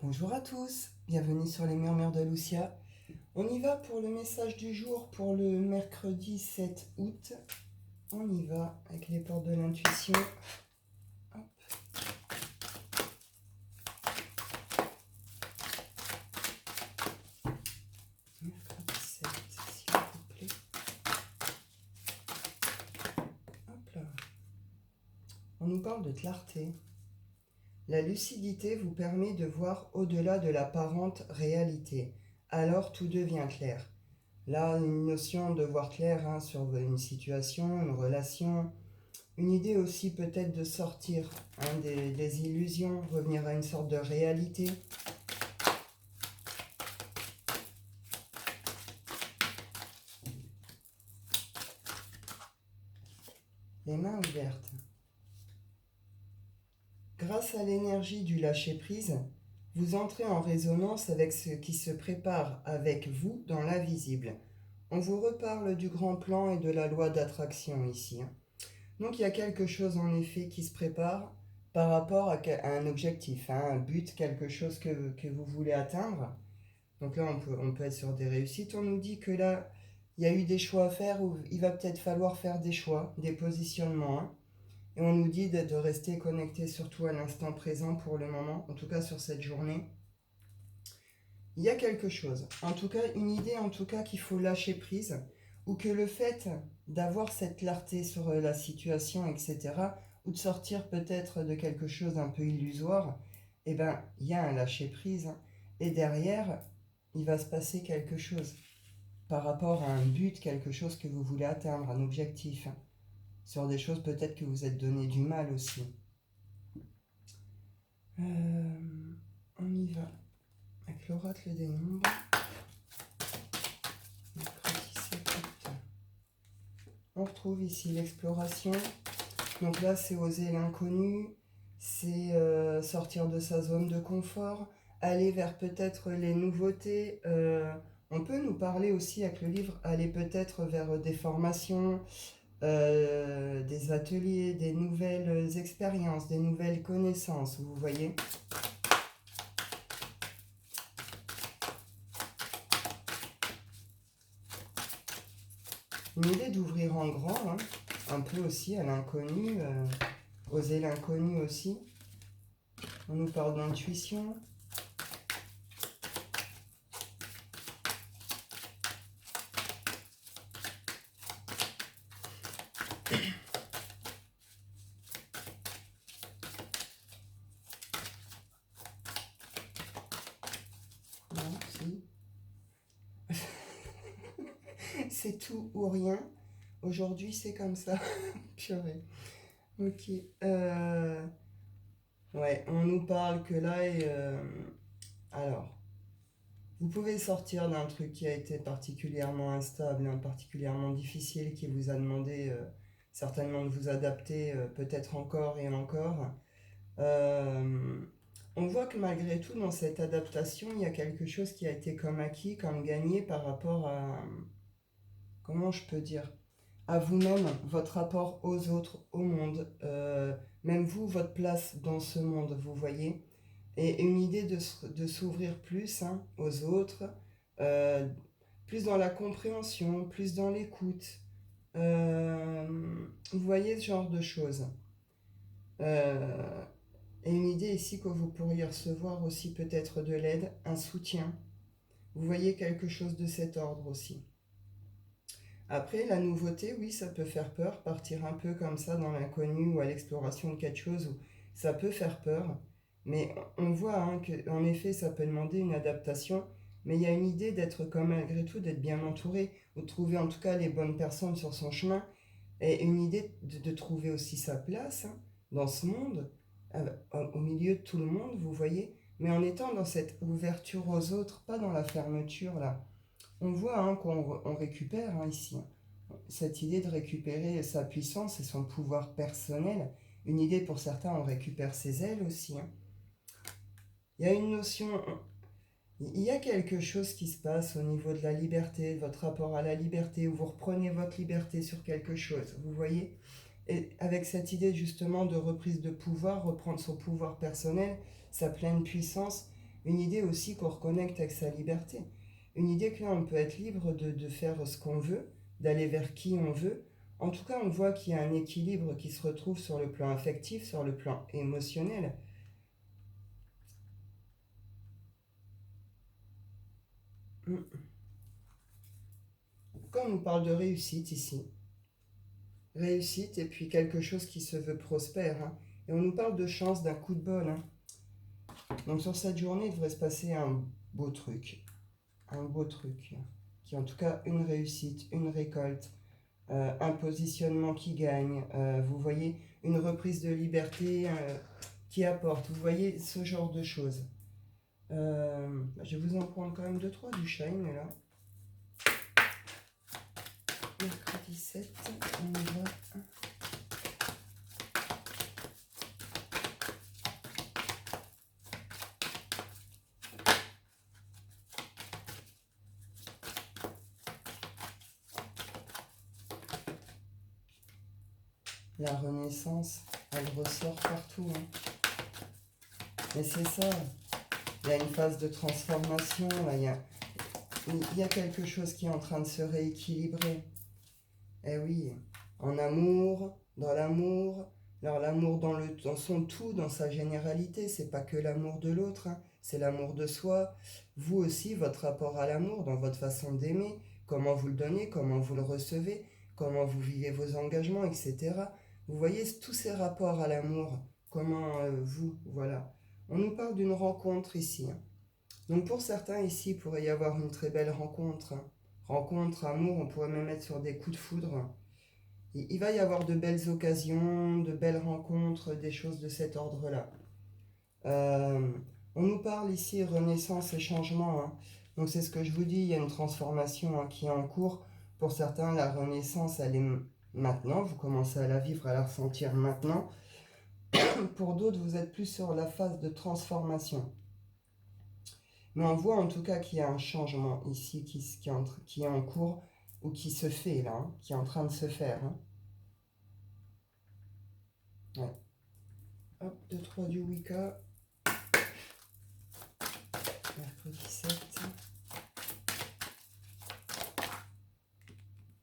Bonjour à tous, bienvenue sur les Murmures de Lucia. On y va pour le message du jour pour le mercredi 7 août. On y va avec les portes de l'intuition. Hop. Mercredi 7, s'il vous plaît. Hop là. On nous parle de clarté. La lucidité vous permet de voir au-delà de l'apparente réalité. Alors tout devient clair. Là, une notion de voir clair sur une situation, une relation, une idée aussi peut-être de sortir des illusions, revenir à une sorte de réalité. Les mains ouvertes. Grâce à l'énergie du lâcher-prise, vous entrez en résonance avec ce qui se prépare avec vous dans l'invisible. On vous reparle du grand plan et de la loi d'attraction ici. Donc il y a quelque chose en effet qui se prépare par rapport à un objectif, un but, quelque chose que vous voulez atteindre. Donc là on peut être sur des réussites. On nous dit que là il y a eu des choix à faire, ou il va peut-être falloir faire des choix, des positionnements. Et on nous dit de rester connecté surtout à l'instant présent pour le moment, en tout cas sur cette journée. Il y a quelque chose, en tout cas une idée en tout cas qu'il faut lâcher prise, ou que le fait d'avoir cette clarté sur la situation, etc., ou de sortir peut-être de quelque chose d'un peu illusoire, eh ben il y a un lâcher prise, et derrière il va se passer quelque chose par rapport à un but, quelque chose que vous voulez atteindre, un objectif, sur des choses peut-être que vous êtes donné du mal aussi. On y va avec l'oracle des nombres. Mercredi 7 août. On retrouve ici l'exploration. Donc là, c'est oser l'inconnu, c'est sortir de sa zone de confort, aller vers peut-être les nouveautés. On peut nous parler aussi avec le livre, aller peut-être vers des formations, des ateliers, des nouvelles expériences, des nouvelles connaissances, vous voyez. Une idée d'ouvrir en grand, un peu aussi à l'inconnu, oser l'inconnu aussi. On nous parle d'intuition. Non, si. C'est tout ou rien. Aujourd'hui, c'est comme ça. Purée. Ok. Ouais, on nous parle que là, alors, vous pouvez sortir d'un truc qui a été particulièrement instable, particulièrement difficile, qui vous a demandé certainement de vous adapter peut-être encore et encore. On voit que malgré tout, dans cette adaptation, il y a quelque chose qui a été comme acquis, comme gagné par rapport à, comment je peux dire, à vous-même, votre rapport aux autres, au monde, même vous, votre place dans ce monde, vous voyez. Et une idée de s'ouvrir plus aux autres, euh, plus dans la compréhension, plus dans l'écoute. Vous voyez ce genre de choses. Et une idée ici que vous pourriez recevoir aussi peut-être de l'aide, un soutien. Vous voyez quelque chose de cet ordre aussi. Après, la nouveauté, oui, ça peut faire peur, partir un peu comme ça dans l'inconnu ou à l'exploration de quelque chose où ça peut faire peur. Mais on voit qu'en effet, ça peut demander une adaptation. Mais il y a une idée d'être comme malgré tout, d'être bien entouré, ou de trouver en tout cas les bonnes personnes sur son chemin. Et une idée de trouver aussi sa place dans ce monde, au milieu de tout le monde, vous voyez. Mais en étant dans cette ouverture aux autres, pas dans la fermeture là. On voit qu'on récupère ici cette idée de récupérer sa puissance et son pouvoir personnel. Une idée pour certains, on récupère ses ailes aussi. Il y a une notion, il y a quelque chose qui se passe au niveau de la liberté, de votre rapport à la liberté, où vous reprenez votre liberté sur quelque chose, vous voyez. Et avec cette idée justement de reprise de pouvoir, reprendre son pouvoir personnel, sa pleine puissance, Une idée aussi qu'on reconnecte avec sa liberté. Une idée que là, on peut être libre de faire ce qu'on veut, d'aller vers qui on veut. En tout cas, on voit qu'il y a un équilibre qui se retrouve sur le plan affectif, sur le plan émotionnel. Quand on nous parle de réussite ici, réussite et puis quelque chose qui se veut prospère, hein. Et on nous parle de chance, d'un coup de bol, hein. Donc sur cette journée, il devrait se passer beau truc, un beau truc, qui est en tout cas une réussite, une récolte, un positionnement qui gagne, vous voyez, une reprise de liberté qui apporte, vous voyez, ce genre de choses. Je vais vous en prendre quand même deux, trois du Shine, là. Mercredi 7, on y va. La renaissance, elle ressort partout, hein. Mais c'est ça, il y a une phase de transformation, là, il y a quelque chose qui est en train de se rééquilibrer. Eh oui, en amour, dans l'amour, alors l'amour dans son tout, dans sa généralité, c'est pas que l'amour de l'autre, hein, c'est l'amour de soi. Vous aussi, votre rapport à l'amour, dans votre façon d'aimer, comment vous le donnez, comment vous le recevez, comment vous vivez vos engagements, etc. Vous voyez tous ces rapports à l'amour, comment voilà. On nous parle d'une rencontre ici, hein. Donc pour certains ici, il pourrait y avoir une très belle rencontre, hein. Rencontre, amour, on pourrait même être sur des coups de foudre. Il va y avoir de belles occasions, de belles rencontres, des choses de cet ordre-là. Euh, on nous parle ici renaissance et changement, hein. Donc c'est ce que je vous dis, il y a une transformation, hein, qui est en cours. Pour certains, la renaissance, elle est maintenant, vous commencez à la vivre, à la ressentir maintenant. Pour d'autres, vous êtes plus sur la phase de transformation. Mais on voit en tout cas qu'il y a un changement ici qui est en cours ou qui se fait là, hein, qui est en train de se faire, hein. Ouais. Hop, 2-3 du Wicca. Mercredi 7.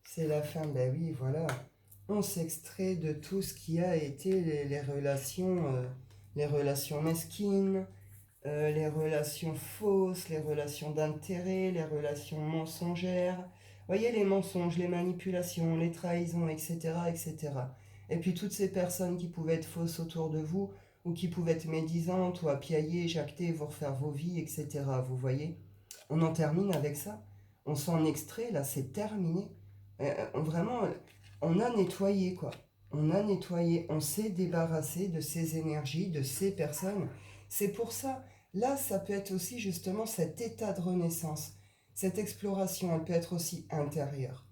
C'est la fin, ben oui, voilà. On s'extrait de tout ce qui a été les relations mesquines, les relations fausses, les relations d'intérêt, les relations mensongères. Voyez les mensonges, les manipulations, les trahisons, etc., etc. Et puis toutes ces personnes qui pouvaient être fausses autour de vous, ou qui pouvaient être médisantes, ou appiailler, jacter, vous refaire vos vies, etc. Vous voyez, on en termine avec ça. On s'en extrait, là, c'est terminé. Vraiment, on a nettoyé, quoi. On a nettoyé, on s'est débarrassé de ces énergies, de ces personnes. C'est pour ça, là, ça peut être aussi justement cet état de renaissance. Cette exploration, elle peut être aussi intérieure.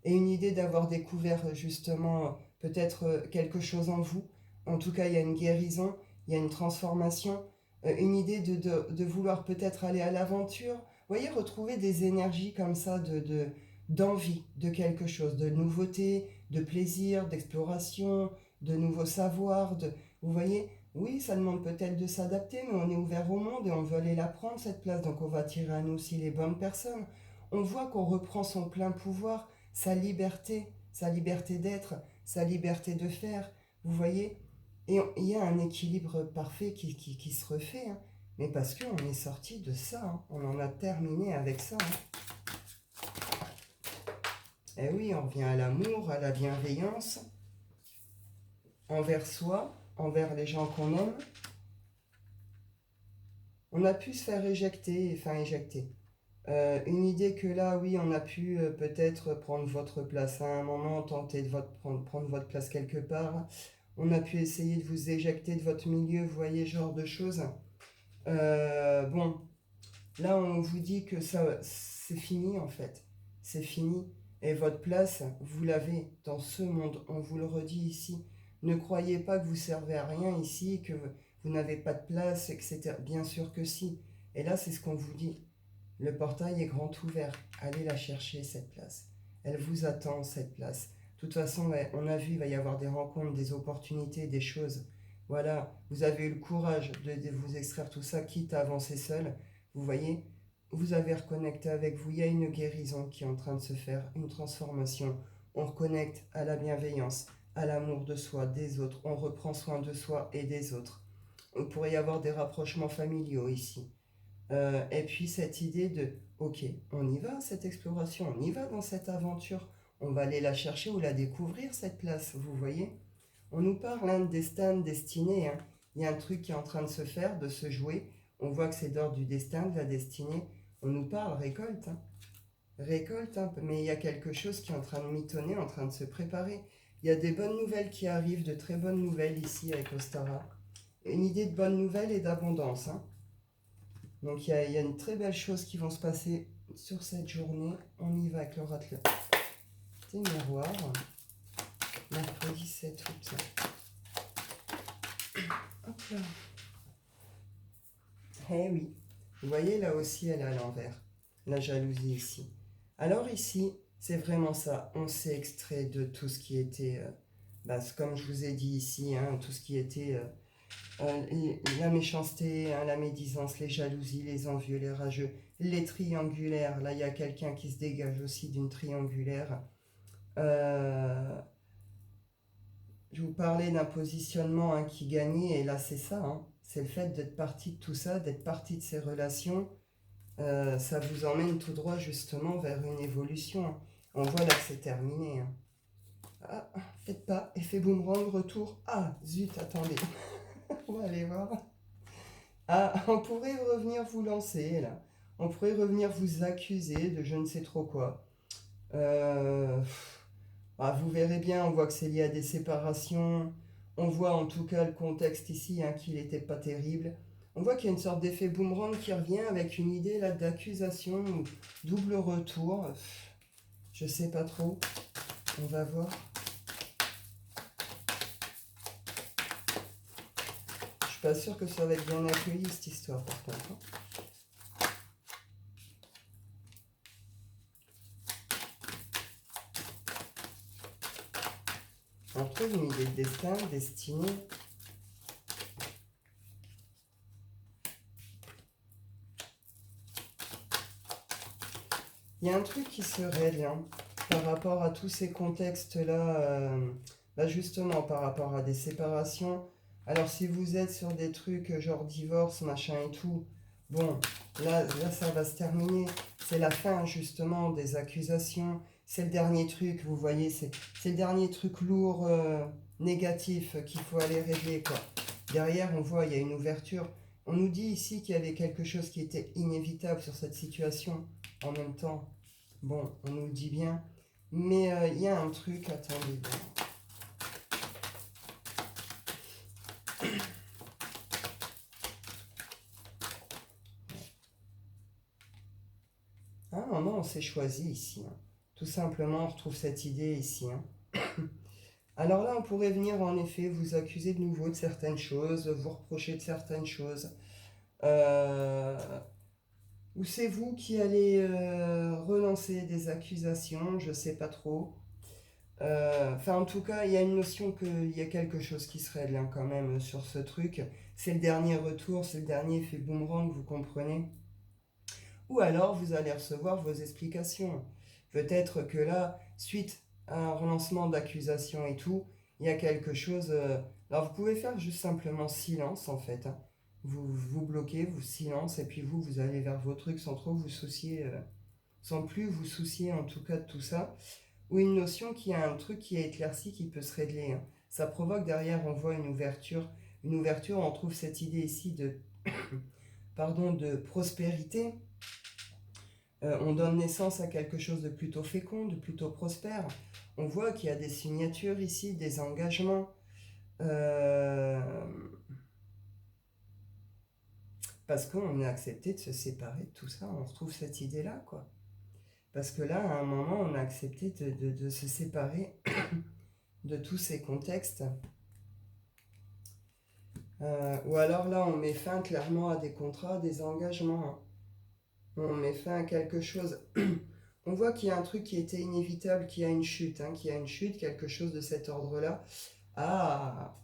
Et une idée d'avoir découvert justement peut-être quelque chose en vous. En tout cas, il y a une guérison, il y a une transformation, une idée de vouloir peut-être aller à l'aventure. Vous voyez, retrouver des énergies comme ça d'envie de quelque chose, de nouveauté, de plaisir, d'exploration, de nouveaux savoirs. Vous voyez, oui, ça demande peut-être de s'adapter, mais on est ouvert au monde et on veut aller la prendre, cette place. Donc on va attirer à nous aussi les bonnes personnes. On voit qu'on reprend son plein pouvoir, sa liberté d'être, sa liberté de faire, vous voyez. Et il y a un équilibre parfait qui se refait, hein. Mais parce qu'on est sorti de ça, hein. On en a terminé avec ça, hein. Et oui, on revient à l'amour, à la bienveillance, envers soi, envers les gens qu'on aime. On a pu se faire éjecter. Une idée que là, oui, on a pu peut-être prendre votre place à un moment, tenter de prendre votre place quelque part. On a pu essayer de vous éjecter de votre milieu, vous voyez, ce genre de choses. Bon, là, on vous dit que ça, c'est fini en fait. C'est fini. Et votre place, vous l'avez dans ce monde. On vous le redit ici. Ne croyez pas que vous servez à rien ici, que vous n'avez pas de place, etc. Bien sûr que si. Et là, c'est ce qu'on vous dit. Le portail est grand ouvert. Allez la chercher, cette place. Elle vous attend, cette place. De toute façon, ouais, on a vu, il va y avoir des rencontres, des opportunités, des choses. Voilà, vous avez eu le courage de vous extraire tout ça, quitte à avancer seul. Vous voyez, vous avez reconnecté avec vous. Il y a une guérison qui est en train de se faire, une transformation. On reconnecte à la bienveillance, à l'amour de soi, des autres. On reprend soin de soi et des autres. On pourrait y avoir des rapprochements familiaux ici. Et puis cette idée de, ok, on y va, cette exploration, on y va dans cette aventure. On va aller la chercher ou la découvrir, cette place, vous voyez. On nous parle de destin, de destinée. Hein. Il y a un truc qui est en train de se faire, de se jouer. On voit que c'est d'ordre du destin, de la destinée. On nous parle récolte. Hein. Récolte, hein. Mais il y a quelque chose qui est en train de mitonner, en train de se préparer. Il y a des bonnes nouvelles qui arrivent, de très bonnes nouvelles ici avec Ostara. Une idée de bonnes nouvelles et d'abondance. Hein. Donc il y a une très belle chose qui vont se passer sur cette journée. On y va avec l'oracle des miroirs. Mercredi 7 août. Hop là. Eh oui, vous voyez là aussi elle est à l'envers. La jalousie ici. Alors ici, c'est vraiment ça. On s'est extrait de tout ce qui était, comme je vous ai dit ici, hein, tout ce qui était la méchanceté, hein, la médisance, les jalousies, les envieux, les rageux, les triangulaires. Là, il y a quelqu'un qui se dégage aussi d'une triangulaire. Je vous parlais d'un positionnement hein, qui gagnait, et là, c'est ça. Hein. C'est le fait d'être parti de tout ça, d'être parti de ces relations. Ça vous emmène tout droit, justement, vers une évolution. Hein. On voit là que c'est terminé. Hein. Ah, faites pas. Effet boomerang, retour. Ah, zut, attendez. On va aller voir. Ah, on pourrait revenir vous lancer, là. On pourrait revenir vous accuser de je ne sais trop quoi. Vous verrez bien, on voit que c'est lié à des séparations. On voit en tout cas le contexte ici, hein, qu'il n'était pas terrible. On voit qu'il y a une sorte d'effet boomerang qui revient avec une idée là d'accusation ou double retour. Je sais pas trop. On va voir. Je suis pas sûre que ça va être bien accueilli cette histoire par contre. Hein. On retrouve une idée de destin, destinée. Il y a un truc qui se règle hein, par rapport à tous ces contextes-là, justement par rapport à des séparations. Alors si vous êtes sur des trucs genre divorce, machin et tout, bon, là ça va se terminer. C'est la fin justement des accusations. C'est le dernier truc, vous voyez, c'est le dernier truc lourd, négatif qu'il faut aller régler, quoi. Derrière, on voit, il y a une ouverture. On nous dit ici qu'il y avait quelque chose qui était inévitable sur cette situation. En même temps, bon, on nous le dit bien. Mais il y a un truc, attendez. À un moment, on s'est choisi ici. Hein. Tout simplement, on retrouve cette idée ici. Hein. Alors là, on pourrait venir en effet vous accuser de nouveau de certaines choses, vous reprocher de certaines choses. Ou c'est vous qui allez relancer des accusations, je sais pas trop. En tout cas, il y a une notion qu'il y a quelque chose qui se règle hein, quand même sur ce truc. C'est le dernier retour, c'est le dernier effet boomerang, vous comprenez? Ou alors, vous allez recevoir vos explications. Peut-être que là, suite à un relancement d'accusation et tout, il y a quelque chose... Alors, vous pouvez faire juste simplement silence, en fait. Hein. Vous bloquez, vous silence, et puis vous allez vers vos trucs sans trop vous soucier... sans plus vous soucier en tout cas de tout ça. Ou une notion qui a un truc qui est éclairci qui peut se régler. Hein. Ça provoque derrière, on voit une ouverture. Une ouverture, on trouve cette idée ici de, pardon, de prospérité. On donne naissance à quelque chose de plutôt fécond, de plutôt prospère. On voit qu'il y a des signatures ici, des engagements. Parce qu'on a accepté de se séparer de tout ça. On retrouve cette idée-là, quoi. Parce que là, à un moment, on a accepté de se séparer de tous ces contextes. Ou alors là, on met fin clairement à des contrats, à des engagements. Hein. On met fin à quelque chose. On voit qu'il y a un truc qui était inévitable, qu'il y a une chute, hein, qu'il y a une chute, quelque chose de cet ordre-là. Ah,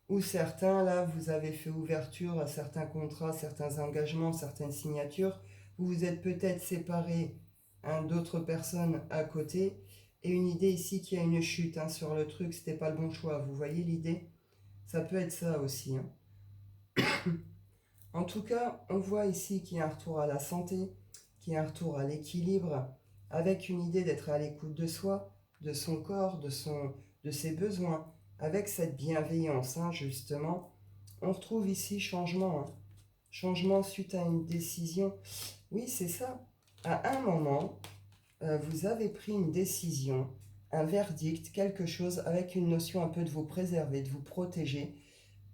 Ou certains, là, vous avez fait ouverture à certains contrats, certains engagements, certaines signatures. Vous vous êtes peut-être séparés, hein, d'autres personnes à côté. Et une idée ici qui a une chute, hein, sur le truc, c'était pas le bon choix. Vous voyez l'idée? Ça peut être ça aussi, hein. En tout cas, on voit ici qu'il y a un retour à la santé, qu'il y a un retour à l'équilibre, avec une idée d'être à l'écoute de soi, de son corps, de ses besoins, avec cette bienveillance, hein, justement. On retrouve ici changement, hein. Changement suite à une décision. Oui, c'est ça. À un moment, vous avez pris une décision, un verdict, quelque chose avec une notion un peu de vous préserver, de vous protéger,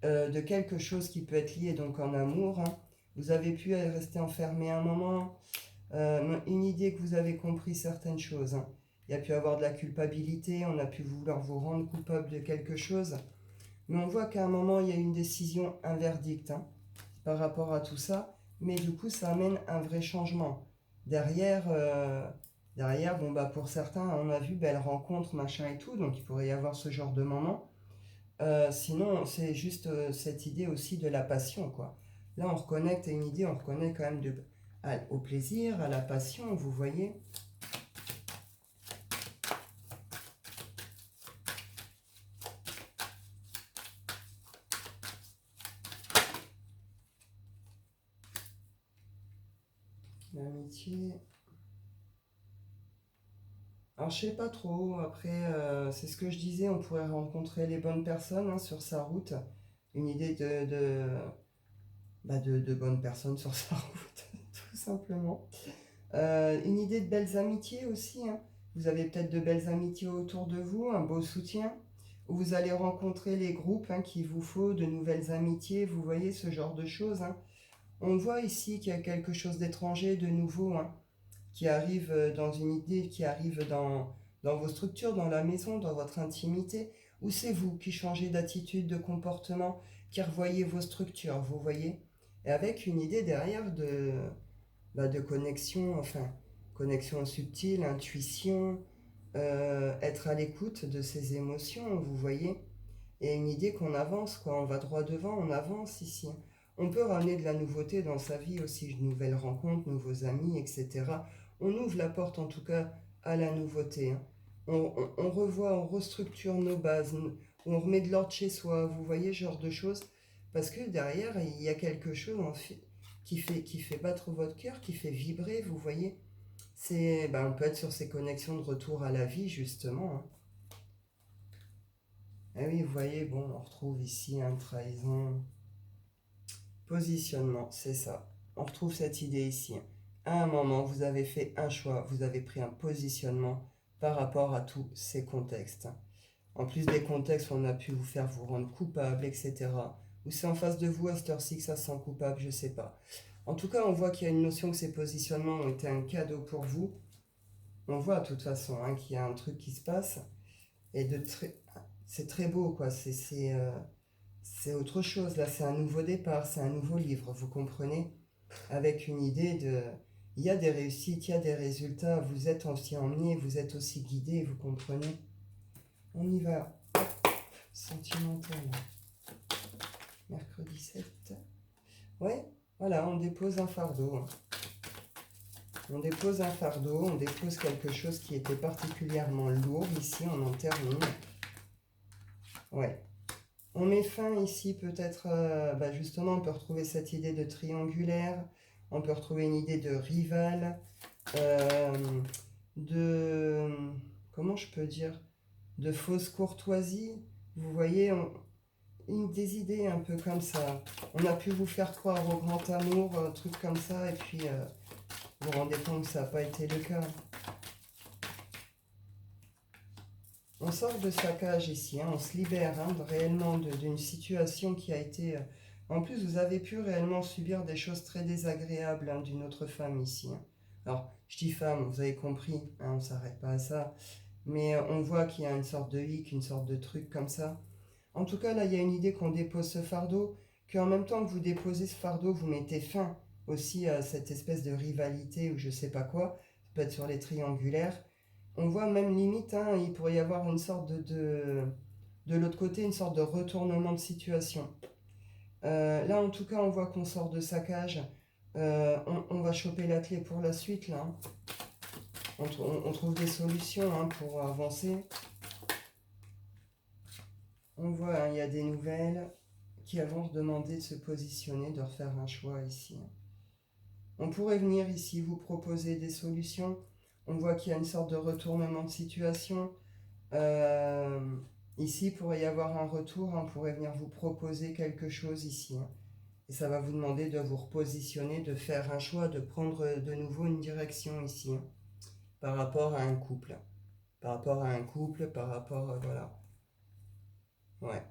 de quelque chose qui peut être lié donc en amour, hein. Vous avez pu rester enfermé un moment, une idée que vous avez compris certaines choses, hein. Il y a pu avoir de la culpabilité, on a pu vouloir vous rendre coupable de quelque chose, mais on voit qu'à un moment il y a une décision, un verdict, hein, par rapport à tout ça, mais du coup ça amène un vrai changement. Derrière, bon bah pour certains, on a vu belle rencontre, machin et tout, donc il pourrait y avoir ce genre de moment. Sinon, c'est juste cette idée aussi de la passion, quoi. Là, on reconnecte à une idée, on reconnaît quand même au plaisir, à la passion, vous voyez. L'amitié. Alors, je sais pas trop. Après, c'est ce que je disais, on pourrait rencontrer les bonnes personnes, hein, sur sa route. Une idée de bonnes personnes sur sa route, tout simplement. Une idée de belles amitiés aussi, hein. Vous avez peut-être de belles amitiés autour de vous, un beau soutien. Où vous allez rencontrer les groupes, hein, qu'il vous faut, de nouvelles amitiés. Vous voyez ce genre de choses, hein. On voit ici qu'il y a quelque chose d'étranger, de nouveau, hein, qui arrive dans une idée, qui arrive dans vos structures, dans la maison, dans votre intimité. Ou c'est vous qui changez d'attitude, de comportement, qui revoyez vos structures, vous voyez. Et avec une idée derrière de connexion, enfin, connexion subtile, intuition, être à l'écoute de ses émotions, vous voyez. Et une idée qu'on avance, quoi, on va droit devant, on avance ici. On peut ramener de la nouveauté dans sa vie aussi, de nouvelles rencontres, nouveaux amis, etc. On ouvre la porte en tout cas à la nouveauté, hein. On revoit, on restructure nos bases, on remet de l'ordre chez soi, vous voyez, ce genre de choses. Parce que derrière, il y a quelque chose qui fait battre votre cœur, qui fait vibrer, vous voyez. On peut être sur ces connexions de retour à la vie, justement, hein. Ah oui, vous voyez, bon, on retrouve ici un trahison, positionnement, c'est ça. On retrouve cette idée ici. À un moment, vous avez fait un choix, vous avez pris un positionnement par rapport à tous ces contextes. En plus des contextes où on a pu vous faire vous rendre coupable, etc. Ou c'est en face de vous à cette heure-ci que ça se sent coupable, je sais pas. En tout cas, on voit qu'il y a une notion que ces positionnements ont été un cadeau pour vous. On voit de toute façon, hein, qu'il y a un truc qui se passe. Et c'est très beau, quoi. C'est autre chose. Là, c'est un nouveau départ, c'est un nouveau livre, vous comprenez? Avec une idée de... Il y a des réussites, il y a des résultats, vous êtes aussi emmené, vous êtes aussi guidé, vous comprenez? On y va. Sentimental. Mercredi 7. Ouais, voilà, on dépose un fardeau, hein. On dépose un fardeau, on dépose quelque chose qui était particulièrement lourd. Ici, on en termine. Ouais. On met fin ici peut-être, justement, on peut retrouver cette idée de triangulaire, on peut retrouver une idée de rival, euh, de, comment je peux dire, de fausse courtoisie. Vous voyez, des idées un peu comme ça. On a pu vous faire croire au grand amour, un truc comme ça, et puis vous vous rendez compte que ça n'a pas été le cas. On sort de sa cage ici, hein, on se libère, hein, réellement d'une situation qui a été... En plus, vous avez pu réellement subir des choses très désagréables, hein, d'une autre femme ici, hein. Alors, je dis femme, vous avez compris, hein, on ne s'arrête pas à ça. Mais on voit qu'il y a une sorte de hic, une sorte de truc comme ça. En tout cas, là, il y a une idée qu'on dépose ce fardeau, qu'en même temps que vous déposez ce fardeau, vous mettez fin aussi à cette espèce de rivalité ou je sais pas quoi. Ça peut être sur les triangulaires. On voit même limite, hein, il pourrait y avoir une sorte De l'autre côté, une sorte de retournement de situation. Là, en tout cas, on voit qu'on sort de sa cage. On va choper la clé pour la suite, là. Hein. On trouve des solutions hein, pour avancer. On voit, hein, il y a des nouvelles qui vont demander de se positionner, de refaire un choix ici. On pourrait venir ici vous proposer des solutions. On voit qu'il y a une sorte de retournement de situation. Ici, il pourrait y avoir un retour. On pourrait venir vous proposer quelque chose ici. Hein. Et ça va vous demander de vous repositionner, de faire un choix, de prendre de nouveau une direction ici. Hein, par rapport à un couple. Par rapport à un couple, par rapport... voilà. Ouais.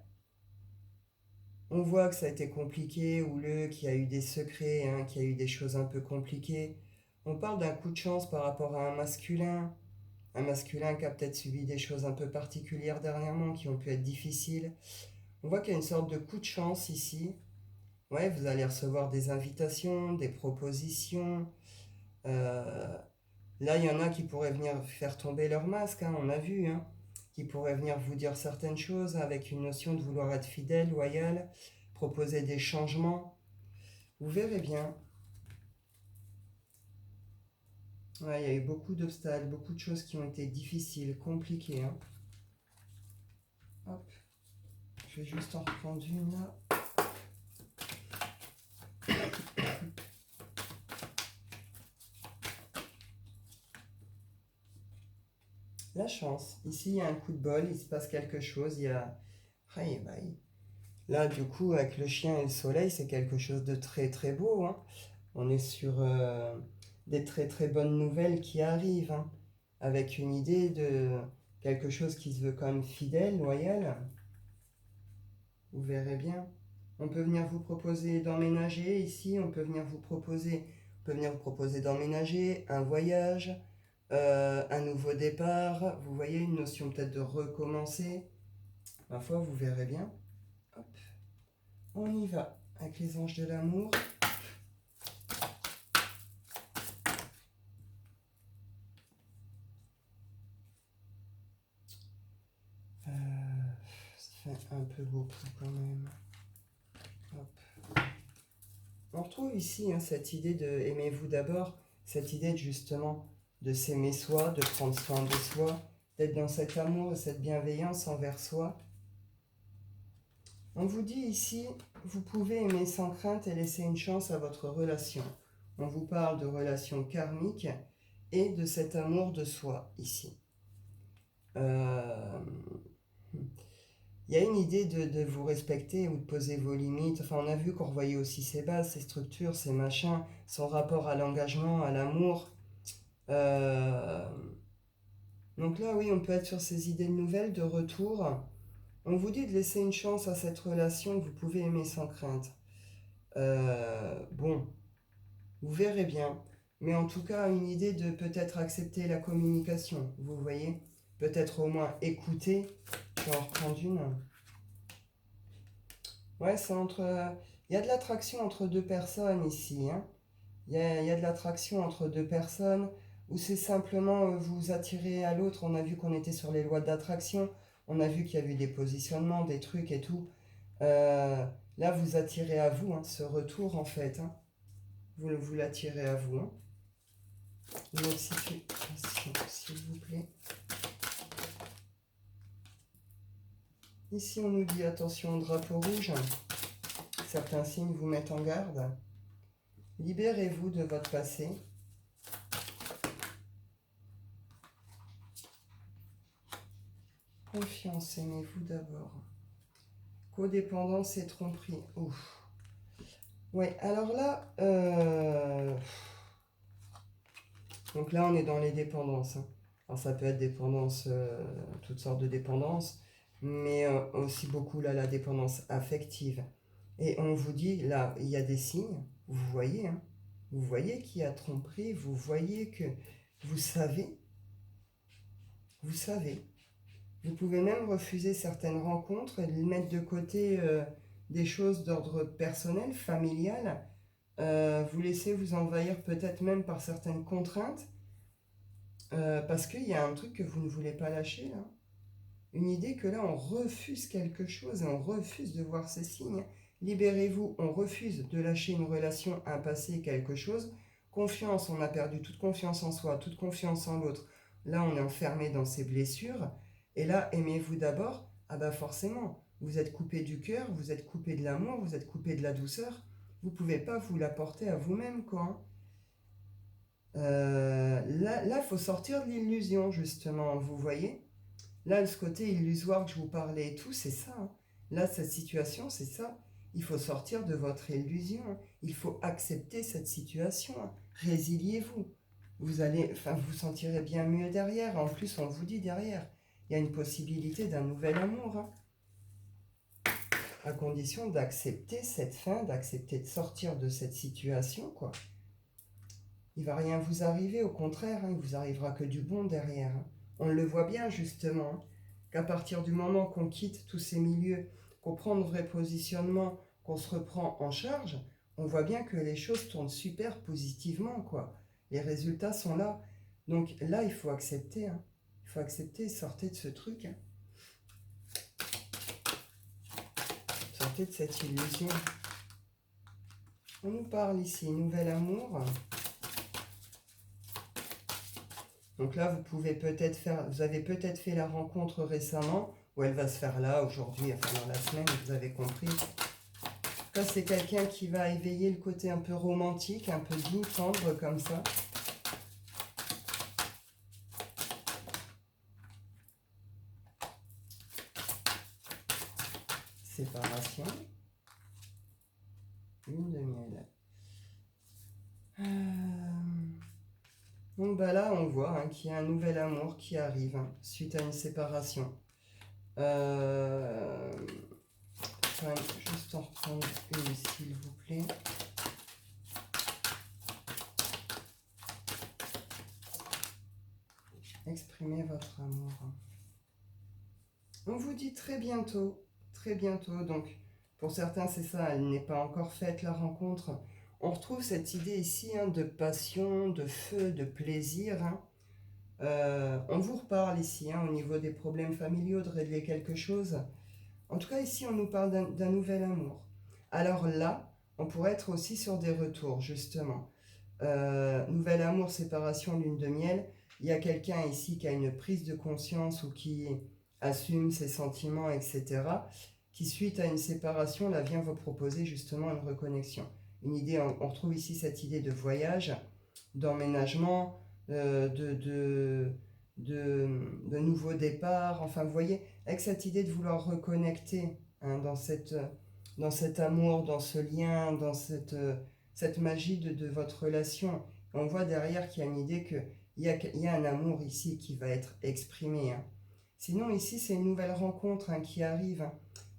On voit que ça a été compliqué, houleux, qu'il y a eu des secrets, hein, qu'il y a eu des choses un peu compliquées. On parle d'un coup de chance par rapport à un masculin qui a peut-être subi des choses un peu particulières dernièrement, qui ont pu être difficiles. On voit qu'il y a une sorte de coup de chance ici. Ouais, vous allez recevoir des invitations, des propositions. Euh, Là, il y en a qui pourraient venir faire tomber leur masque, hein, on a vu, hein, qui pourraient venir vous dire certaines choses avec une notion de vouloir être fidèle, loyal, proposer des changements. Vous verrez bien. Ouais, il y a eu beaucoup d'obstacles, beaucoup de choses qui ont été difficiles, compliquées. Hein. Hop, je vais juste en reprendre une là. La chance. Ici, il y a un coup de bol, il se passe quelque chose. Il y a... Aïe, aïe. Là, du coup, avec le chien et le soleil, c'est quelque chose de très très beau. Hein. On est sur des très très bonnes nouvelles qui arrivent, hein, avec une idée de quelque chose qui se veut quand même fidèle, loyal. Vous verrez bien. On peut venir vous proposer d'emménager ici, on peut venir vous proposer d'emménager, un voyage, un nouveau départ. Vous voyez, une notion peut-être de recommencer. Ma foi, vous verrez bien. Hop. On y va avec les anges de l'amour. Ça fait un peu beaucoup quand même. Hop. On retrouve ici hein, cette idée de aimez-vous d'abord, cette idée de, justement de s'aimer soi, de prendre soin de soi, d'être dans cet amour et cette bienveillance envers soi. On vous dit ici, vous pouvez aimer sans crainte et laisser une chance à votre relation. On vous parle de relation karmique et de cet amour de soi ici. Il y a une idée de vous respecter ou de poser vos limites. Enfin, on a vu qu'on revoyait aussi ses bases, ses structures, ses machins, son rapport à l'engagement, à l'amour. Donc là, oui, on peut être sur ces idées nouvelles de retour. On vous dit de laisser une chance à cette relation que vous pouvez aimer sans crainte. Bon, vous verrez bien. Mais en tout cas, une idée de peut-être accepter la communication, vous voyez. Peut-être au moins écouter. Je vais en reprendre une. Ouais, c'est entre... Il y a de l'attraction entre deux personnes ici. Hein. Il y a de l'attraction entre deux personnes ou c'est simplement vous attirer à l'autre. On a vu qu'on était sur les lois d'attraction. On a vu qu'il y avait des positionnements, des trucs et tout. Là, vous attirez à vous hein, ce retour en fait. Hein. Vous l'attirez à vous. Hein. Une autre situation, s'il vous plaît. Ici, on nous dit attention au drapeau rouge. Certains signes vous mettent en garde. Libérez-vous de votre passé. Confiance, aimez-vous d'abord. Codépendance et tromperie. Ouf. Ouais, alors là, donc là, on est dans les dépendances. Hein. Alors ça peut être dépendance, toutes sortes de dépendances, mais aussi beaucoup là, la dépendance affective. Et on vous dit, là, il y a des signes, vous voyez, hein, vous voyez qu'il y a tromperie, vous voyez que vous savez, vous savez. Vous pouvez même refuser certaines rencontres et mettre de côté des choses d'ordre personnel, familial. Vous laissez vous envahir peut-être même par certaines contraintes parce qu'il y a un truc que vous ne voulez pas lâcher. Hein. Une idée que là, on refuse quelque chose et on refuse de voir ces signes. Libérez-vous, on refuse de lâcher une relation, un passé, quelque chose. Confiance, on a perdu toute confiance en soi, toute confiance en l'autre. Là, on est enfermé dans ses blessures. Et là, aimez-vous d'abord. Ah bah forcément, vous êtes coupé du cœur, vous êtes coupé de l'amour, vous êtes coupé de la douceur. Vous ne pouvez pas vous l'apporter à vous-même, quoi. Hein. Là, faut sortir de l'illusion, justement, vous voyez. Là, ce côté illusoire que je vous parlais et tout, c'est ça. Hein. Là, cette situation, c'est ça. Il faut sortir de votre illusion. Hein. Il faut accepter cette situation. Hein. Résiliez-vous. Vous vous sentirez bien mieux derrière. En plus, on vous dit derrière, il y a une possibilité d'un nouvel amour. Hein. À condition d'accepter cette fin, d'accepter de sortir de cette situation, quoi. Il va rien vous arriver, au contraire, hein, il vous arrivera que du bon derrière. Hein. On le voit bien justement, hein, qu'à partir du moment qu'on quitte tous ces milieux, qu'on prend de vrais positionnements, qu'on se reprend en charge, on voit bien que les choses tournent super positivement, quoi. Les résultats sont là. Donc là, il faut accepter. Hein. Il faut accepter, sortez de ce truc. Hein. Sortez de cette illusion. On nous parle ici, nouvel amour. Donc là, vous avez peut-être fait la rencontre récemment, ou elle va se faire là, aujourd'hui, enfin dans la semaine, vous avez compris. Là, c'est quelqu'un qui va éveiller le côté un peu romantique, un peu doux, tendre, comme ça. Séparation. Lune de miel. Donc bah là, on voit hein, qu'il y a un nouvel amour qui arrive hein, suite à une séparation. Quand même juste en reprendre une, s'il vous plaît. Exprimez votre amour. On vous dit très bientôt. Très bientôt. Donc, pour certains, c'est ça, elle n'est pas encore faite la rencontre. On retrouve cette idée ici hein, de passion, de feu, de plaisir. Hein. On vous reparle ici hein, au niveau des problèmes familiaux, de régler quelque chose. En tout cas, ici, on nous parle d'un nouvel amour. Alors là, on pourrait être aussi sur des retours, justement. Nouvel amour, séparation, lune de miel. Il y a quelqu'un ici qui a une prise de conscience ou qui assume ses sentiments, etc., qui, suite à une séparation, là, vient vous proposer justement une reconnexion. Une idée, on retrouve ici cette idée de voyage, d'emménagement, de nouveau départ. Enfin, vous voyez, avec cette idée de vouloir reconnecter hein, dans cet amour, dans ce lien, dans cette magie de votre relation. On voit derrière qu'il y a une idée qu'il y a un amour ici qui va être exprimé. Hein. Sinon, ici, c'est une nouvelle rencontre hein, qui arrive. Hein.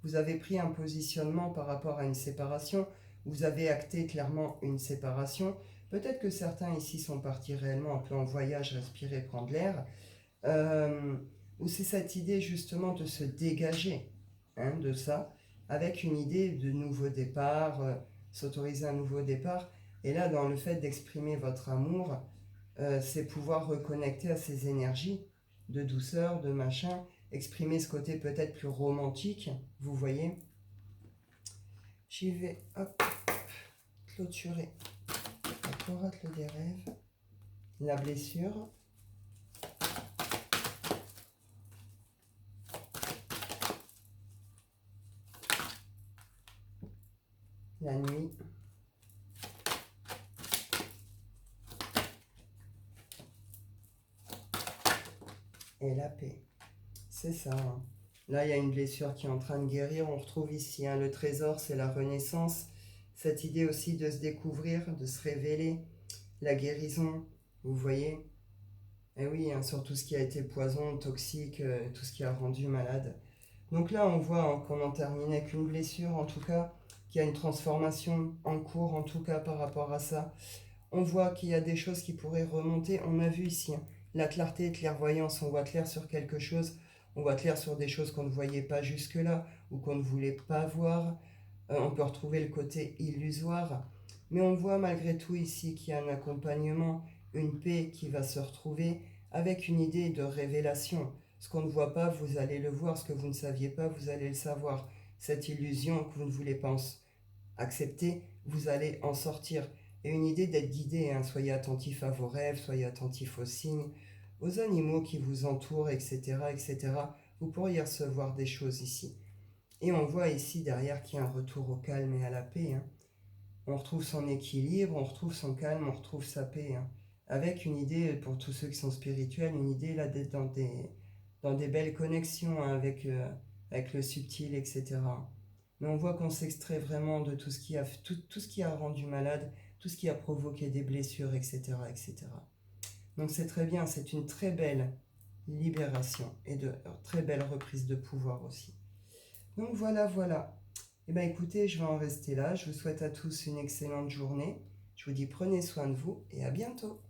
Vous avez pris un positionnement par rapport à une séparation. Vous avez acté clairement une séparation. Peut-être que certains ici sont partis réellement un peu en voyage, respirer, prendre l'air. Ou c'est cette idée justement de se dégager hein, de ça, avec une idée de nouveau départ, s'autoriser un nouveau départ. Et là, dans le fait d'exprimer votre amour, c'est pouvoir reconnecter à ces énergies de douceur, de machin, exprimer ce côté peut-être plus romantique, vous voyez. J'y vais, hop, clôturer la oracle des rêves, la blessure. La nuit. Et la paix. C'est ça. Hein. Là, il y a une blessure qui est en train de guérir. On retrouve ici hein, le trésor, c'est la renaissance. Cette idée aussi de se découvrir, de se révéler. La guérison, vous voyez. Et oui, hein, sur tout ce qui a été poison, toxique, tout ce qui a rendu malade. Donc là, on voit hein, qu'on en termine avec une blessure, en tout cas, qu'il y a une transformation en cours, en tout cas, par rapport à ça. On voit qu'il y a des choses qui pourraient remonter. On a vu ici hein, la clarté, clairvoyance, on voit clair sur quelque chose. On voit clair sur des choses qu'on ne voyait pas jusque-là ou qu'on ne voulait pas voir. On peut retrouver le côté illusoire. Mais on voit malgré tout ici qu'il y a un accompagnement, une paix qui va se retrouver avec une idée de révélation. Ce qu'on ne voit pas, vous allez le voir. Ce que vous ne saviez pas, vous allez le savoir. Cette illusion que vous ne voulez pas accepter, vous allez en sortir. Et une idée d'être guidé, hein. Soyez attentif à vos rêves, soyez attentif aux signes, aux animaux qui vous entourent, etc., etc. Vous pourriez recevoir des choses ici. Et on voit ici derrière qu'il y a un retour au calme et à la paix, hein. On retrouve son équilibre, on retrouve son calme, on retrouve sa paix, hein. Avec une idée, pour tous ceux qui sont spirituels, une idée là d'être dans des belles connexions, hein, avec le subtil, etc. Mais on voit qu'on s'extrait vraiment de tout ce qui a rendu malade, tout ce qui a provoqué des blessures, etc., etc. Donc c'est très bien, c'est une très belle libération et de très belle reprise de pouvoir aussi. Donc voilà, voilà. Eh bien écoutez, je vais en rester là. Je vous souhaite à tous une excellente journée. Je vous dis prenez soin de vous et à bientôt.